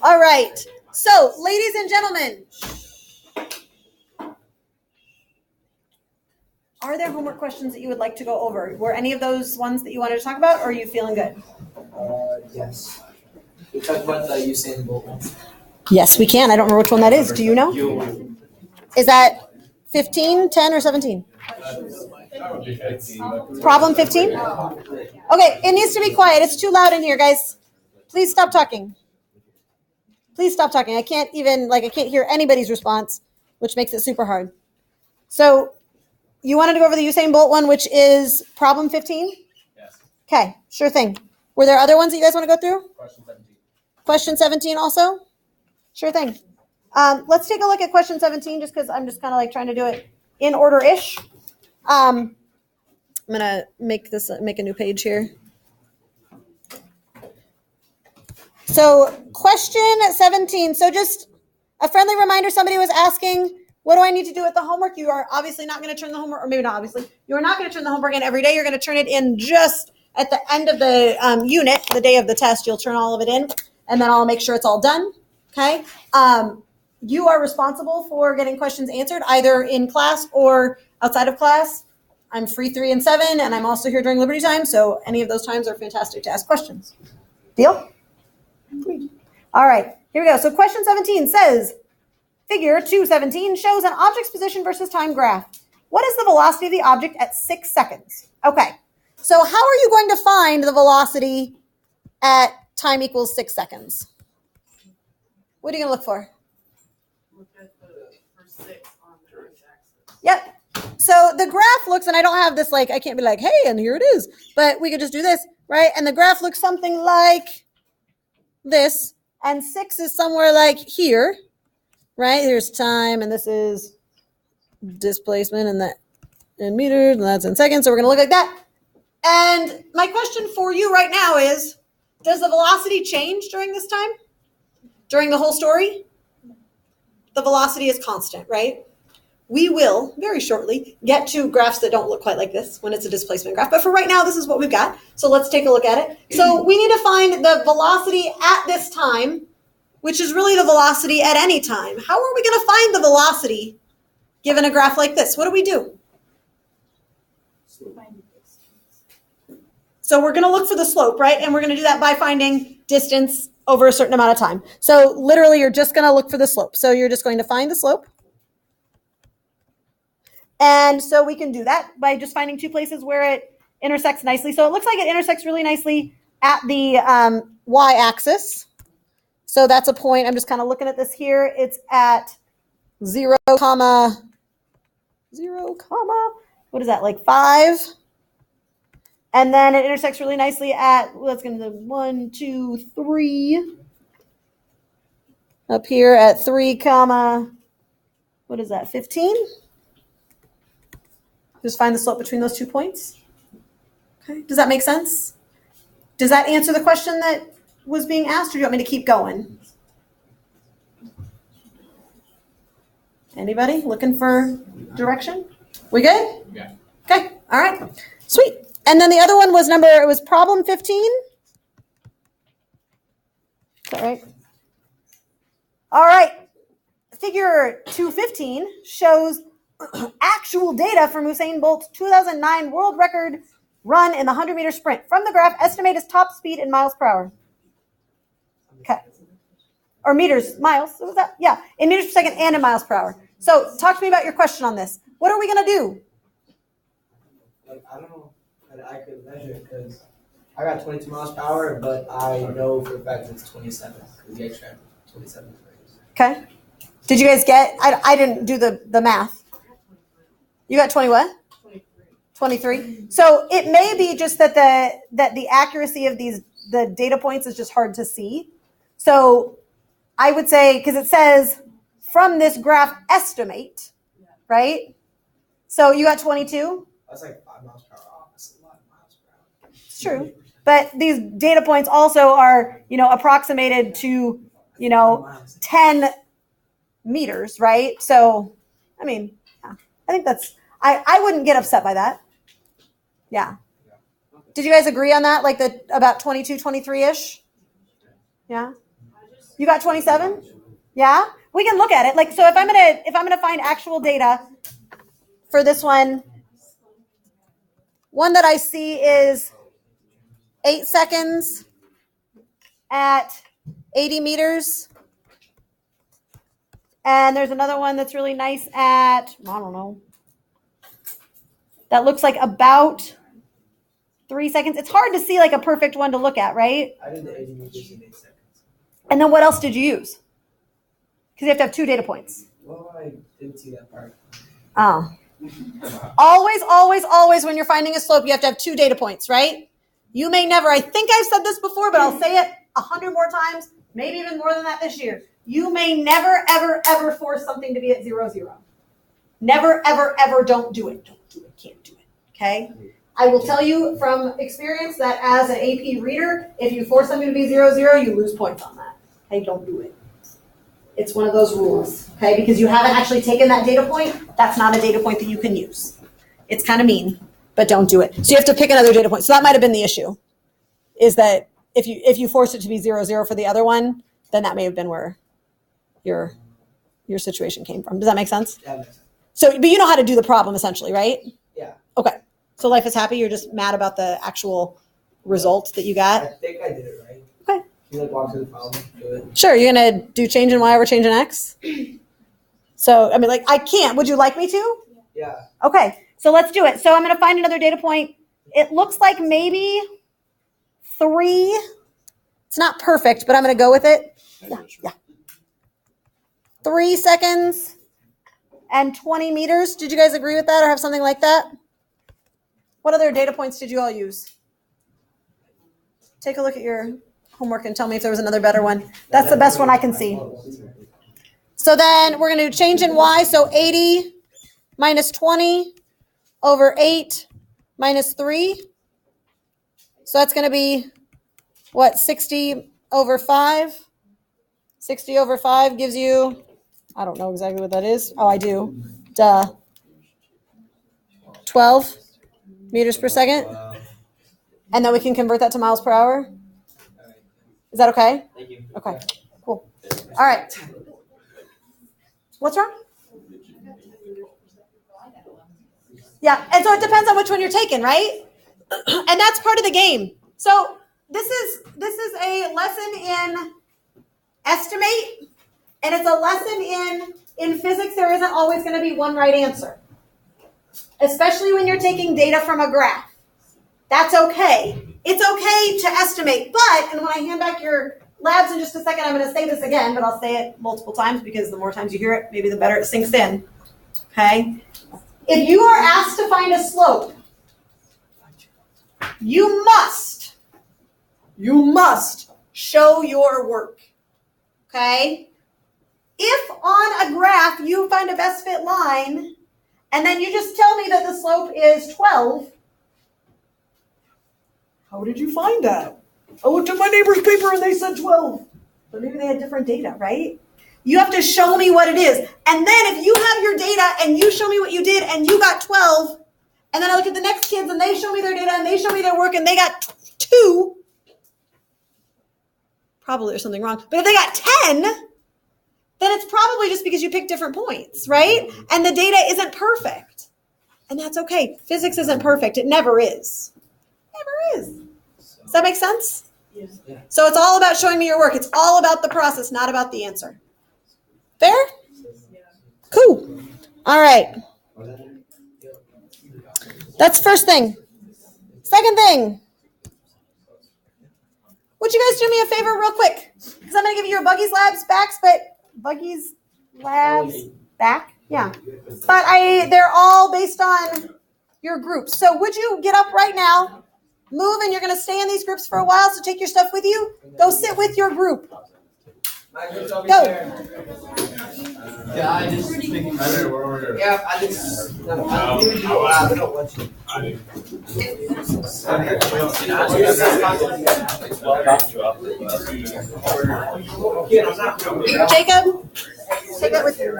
All right. So, ladies and gentlemen, are there homework questions that you would like to go over? Were any of those ones that you wanted to talk about, or are you feeling good? Yes. We talked about the Usain Bolt one. Yes, we can. I don't remember which one that is. Do you know? Is that 15, 10, or 17? Problem 15? Okay, it needs to be quiet. It's too loud in here, guys. Please stop talking. Please stop talking. I can't hear anybody's response, which makes it super hard. So, you wanted to go over the Usain Bolt one, which is problem 15? Yes. Okay, sure thing. Were there other ones that you guys want to go through? Question 17. Question 17 also? Sure thing. Let's take a look at question 17 just because I'm just kind of like trying to do it in order-ish. I'm going to make a new page here. So question 17. So just a friendly reminder, somebody was asking, what do I need to do with the homework? You are obviously not going to turn the homework, or maybe not obviously, you are not going to turn the homework in every day. You're going to turn it in just at the end of the unit, the day of the test. You'll turn all of it in, and then I'll make sure it's all done. Okay? You are responsible for getting questions answered either in class or outside of class. I'm free 3 and 7, and I'm also here during Liberty Time, so any of those times are fantastic to ask questions. Deal? All right, here we go. So question 17 says, figure 217 shows an object's position versus time graph. What is the velocity of the object at 6 seconds? Okay, so how are you going to find the velocity at time equals 6 seconds? What are you going to look for? Look at the first 6 on the x-axis. Yep. So the graph looks, and I don't have this, like, I can't be like, hey, and here it is. But we could just do this, right? And the graph looks something like this. And 6 is somewhere like here, right? Here's time, and this is displacement, and that in meters, and that's in seconds. So we're going to look like that. And my question for you right now is, does the velocity change during this time? During the whole story? The velocity is constant, right? We will, very shortly, get to graphs that don't look quite like this when it's a displacement graph. But for right now, this is what we've got. So let's take a look at it. So we need to find the velocity at this time, which is really the velocity at any time. How are we going to find the velocity given a graph like this? What do we do? So we're going to look for the slope, right? And we're going to do that by finding distance over a certain amount of time. So literally, you're just going to look for the slope. So you're just going to find the slope. And so we can do that by just finding 2 places where it intersects nicely. So it looks like it intersects really nicely at the y-axis. So that's a point. I'm just kind of looking at this here. It's at 0, what is that, like 5? And then it intersects really nicely at, let's get into 1, 2, 3. Up here at 3, what is that, 15? Just find the slope between those 2 points. Okay, does that make sense? Does that answer the question that was being asked, or do you want me to keep going? Anybody looking for direction? We good? Yeah. Okay, all right, sweet. And then the other one was problem 15? Is that right? All right, figure 215 shows actual data from Usain Bolt's 2009 world record run in the 100-meter sprint. From the graph, estimate his top speed in miles per hour. Okay. Or miles. What was that? Yeah, in meters per second and in miles per hour. So talk to me about your question on this. What are we going to do? I don't know that I could measure because I got 22 miles per hour, but I know for a fact it's 27. Because the extra 27. Okay. Did you guys get? I didn't do the math. You got 20 what? 23. So it may be just that the accuracy of the data points is just hard to see. So I would say, because it says from this graph estimate, right? So you got 22? That's like 5 miles per hour off. That's a lot of miles per hour. It's true. But these data points also are, approximated to, 10 meters, right? So, I mean, yeah, I think I wouldn't get upset by that. Yeah. Did you guys agree on that? Like about 22, 23-ish? Yeah? I just You got 27? Yeah? We can look at it. Like, so if I'm gonna find actual data for this one that I see is 8 seconds at 80 meters. And there's another one that's really nice at, I don't know, that looks like about 3 seconds. It's hard to see like a perfect one to look at, right? I did the 80 meters in 8 seconds. And then what else did you use? Because you have to have 2 data points. Well, I didn't see that part. Oh. Always when you're finding a slope, you have to have 2 data points, right? You may never, I think I've said this before, but I'll say it 100 more times, maybe even more than that this year. You may never, ever force something to be at 0, 0. Never, ever don't do it. Don't do it, can't do it, okay? I will tell you from experience that as an AP reader, if you force something to be 0, 0, you lose points on that. Okay, don't do it. It's one of those rules, okay? Because you haven't actually taken that data point, that's not a data point that you can use. It's kind of mean, but don't do it. So you have to pick another data point. So that might have been the issue, is that if you force it to be 0, 0 for the other one, then that may have been where your situation came from. Does that make sense? That makes sense. So, but you know how to do the problem essentially, right? Yeah. Okay. So life is happy. You're just mad about the actual result that you I got. think I did it right. Okay. Can you walk through the problem? Do it. Sure. You're going to do change in Y over change in X? So, I mean, like, I can't. Would you like me to? Yeah. Okay. So let's do it. So I'm going to find another data point. It looks like maybe 3. It's not perfect, but I'm going to go with it. Yeah. 3 seconds and 20 meters. Did you guys agree with that or have something like that? What other data points did you all use? Take a look at your homework and tell me if there was another better one. That's the best one I can see. So then we're going to change in Y. So 80 minus 20 over 8 minus 3. So that's going to be, what, 60 over 5? 60 over 5 gives you, I don't know exactly what that is. Oh, I do. Duh. 12 meters per second. And then we can convert that to miles per hour. Is that okay? Thank you. Okay, cool. All right. What's wrong? Yeah, and so it depends on which one you're taking, right? And that's part of the game. So this is a lesson in estimate, and it's a lesson in physics. There isn't always going to be one right answer, especially when you're taking data from a graph. That's okay. It's okay to estimate, but, and when I hand back your labs in just a second, I'm going to say this again, but I'll say it multiple times because the more times you hear it, maybe the better it sinks in. Okay? If you are asked to find a slope, you must show your work. Okay? If on a graph you find a best fit line, and then you just tell me that the slope is 12, how did you find that? I looked at my neighbor's paper and they said 12. But maybe they had different data, right? You have to show me what it is. And then if you have your data and you show me what you did and you got 12, and then I look at the next kids and they show me their data and they show me their work and they got 2, probably there's something wrong. But if they got 10, then it's probably just because you picked different points, right? And the data isn't perfect. And that's okay. Physics isn't perfect. It never is. Never is. Does that make sense? Yes. Yeah. So it's all about showing me your work. It's all about the process, not about the answer. Fair? Cool. All right. That's first thing. Second thing. Would you guys do me a favor real quick? Because I'm going to give you your Buggies Labs backs, but Buggies Labs back? Yeah. But they're all based on your groups. So would you get up right now? Move, and you're going to stay in these groups for a while, so take your stuff with you. Go sit with your group. Go. Yeah, I just thinking. Yeah, I just. No, I don't want you. Jacob, take that with you.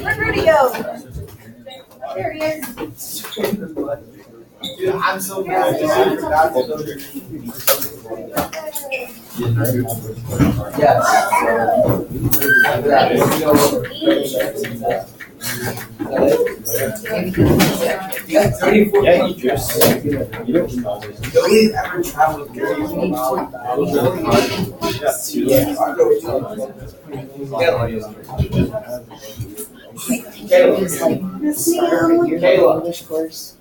Where'd Rudy go? There he is. Dude, I'm so glad. Yes. You got 34 teachers. Nobody's ever traveled with English course.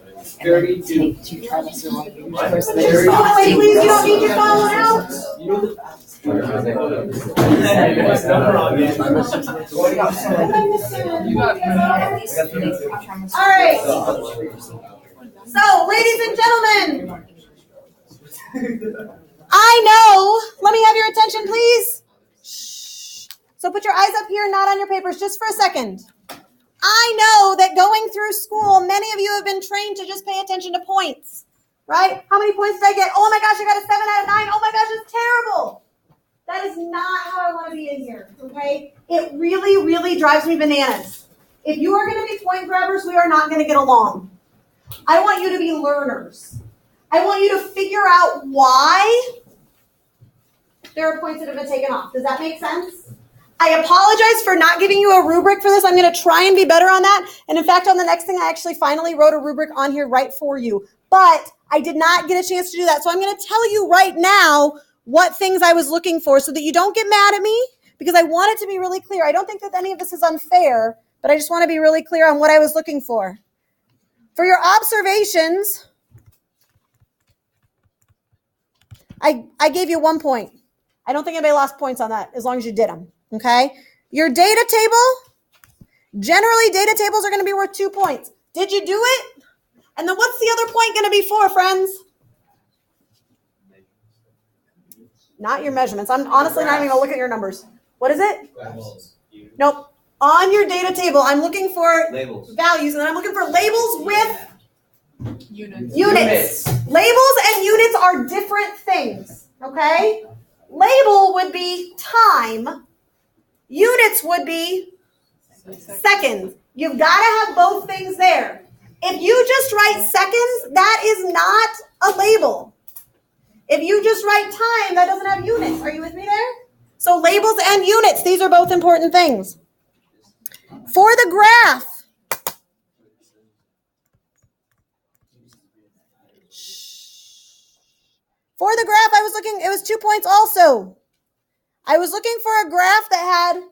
32. Two trimesters of English course. Oh, wait, please, you don't need your phone out. You know the All right. So, ladies and gentlemen, I know. Let me have your attention, please. Shh. So put your eyes up here, not on your papers, just for a second. I know that going through school, many of you have been trained to just pay attention to points, right? How many points did I get? Oh my gosh, I got a 7 out of 9. Oh my gosh, it's terrible. That is not how I want to be in here, okay? It really, really drives me bananas. If you are going to be point grabbers, we are not going to get along. I want you to be learners. I want you to figure out why there are points that have been taken off. Does that make sense? I apologize for not giving you a rubric for this. I'm going to try and be better on that. And in fact, on the next thing, I actually finally wrote a rubric on here right for you. But I did not get a chance to do that. So I'm going to tell you right now what things I was looking for so that you don't get mad at me, because I want it to be really clear. I don't think that any of this is unfair, but I just want to be really clear on what I was looking for. For your observations, I gave you 1 point. I don't think anybody lost points on that as long as you did them, okay? Your data table, generally data tables are going to be worth 2 points. Did you do it? And then what's the other point going to be for, friends? Not your measurements. I'm honestly not even going to look at your numbers. What is it? Nope. On your data table, I'm looking for labels. Values, and then I'm looking for labels with Units. Labels and units are different things, okay? Label would be time. Units would be seconds. You've got to have both things there. If you just write seconds, that is not a label. If you just write time, that doesn't have units. Are you with me there? So labels and units, these are both important things. For the graph, I was looking, it was 2 points also. I was looking for a graph that had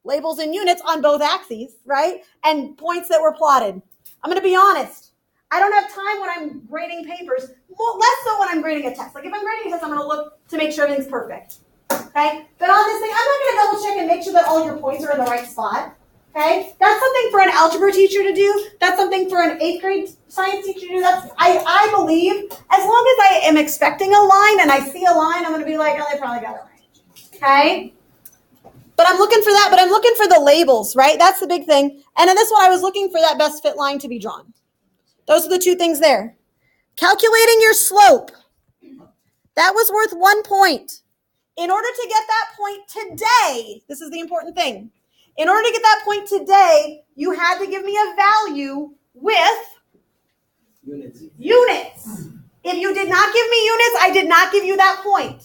labels and units on both axes, right? And points that were plotted. I'm going to be honest. I don't have time when I'm grading papers, well, less so when I'm grading a test. Like if I'm grading a test, I'm going to look to make sure everything's perfect, okay? But on this thing, I'm not going to double check and make sure that all your points are in the right spot, okay? That's something for an algebra teacher to do. That's something for an 8th grade science teacher to do. I believe, as long as I am expecting a line and I see a line, I'm going to be like, oh, they probably got it right, okay? But I'm looking for that, but I'm looking for the labels, right? That's the big thing. And in this one, I was looking for that best fit line to be drawn. Those are the 2 things there. Calculating your slope. That was worth 1 point. In order to get that point today, this is the important thing. In order to get that point today, you had to give me a value with units. If you did not give me units, I did not give you that point.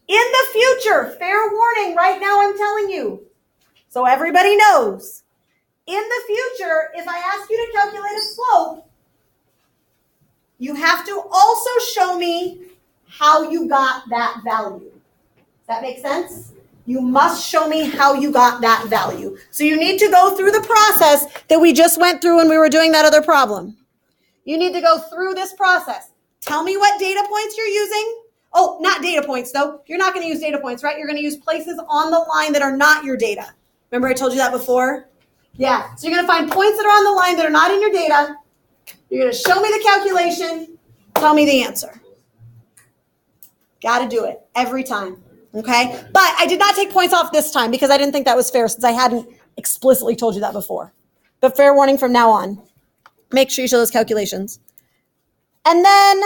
In the future, fair warning, right now I'm telling you, so everybody knows. In the future, if I ask you to calculate a slope, you have to also show me how you got that value. Does that make sense? You must show me how you got that value. So you need to go through the process that we just went through when we were doing that other problem. You need to go through this process. Tell me what data points you're using. Oh, not data points though. You're not going to use data points, right? You're going to use places on the line that are not your data. Remember I told you that before? Yeah. So you're going to find points that are on the line that are not in your data. You're going to show me the calculation. Tell me the answer. Got to do it every time. Okay? But I did not take points off this time because I didn't think that was fair since I hadn't explicitly told you that before. But fair warning from now on. Make sure you show those calculations. And then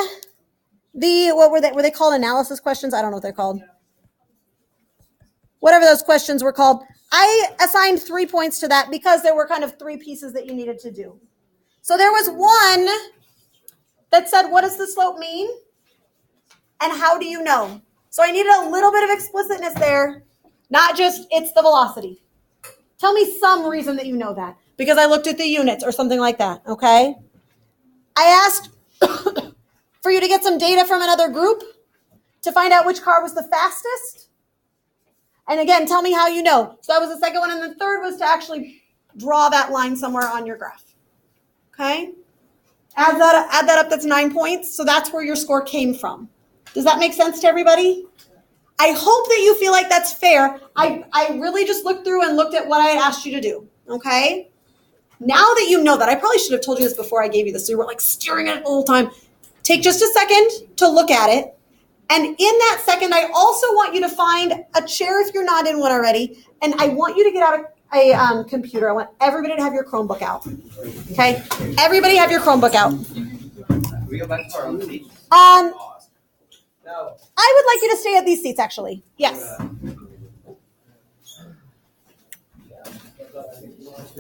what were they? Were they called analysis questions? I don't know what they're called. Whatever those questions were called. I assigned 3 points to that because there were kind of 3 pieces that you needed to do. So there was one that said, what does the slope mean? And how do you know? So I needed a little bit of explicitness there, not just it's the velocity. Tell me some reason that you know that, because I looked at the units or something like that, okay? I asked for you to get some data from another group to find out which car was the fastest. And again, tell me how you know. So that was the second one. And the third was to actually draw that line somewhere on your graph. Okay? Add that up, that's 9 points. So that's where your score came from. Does that make sense to everybody? I hope that you feel like that's fair. I really just looked through and looked at what I had asked you to do. Okay? Now that you know that, I probably should have told you this before I gave you this. So you weren't like staring at it the whole time. Take just a second to look at it. And in that second, I also want you to find a chair if you're not in one already. And I want you to get out a computer. I want everybody to have your Chromebook out. Okay? Everybody have your Chromebook out. We go back to our own seats. No. No. I would like you to stay at these seats, actually. Yes.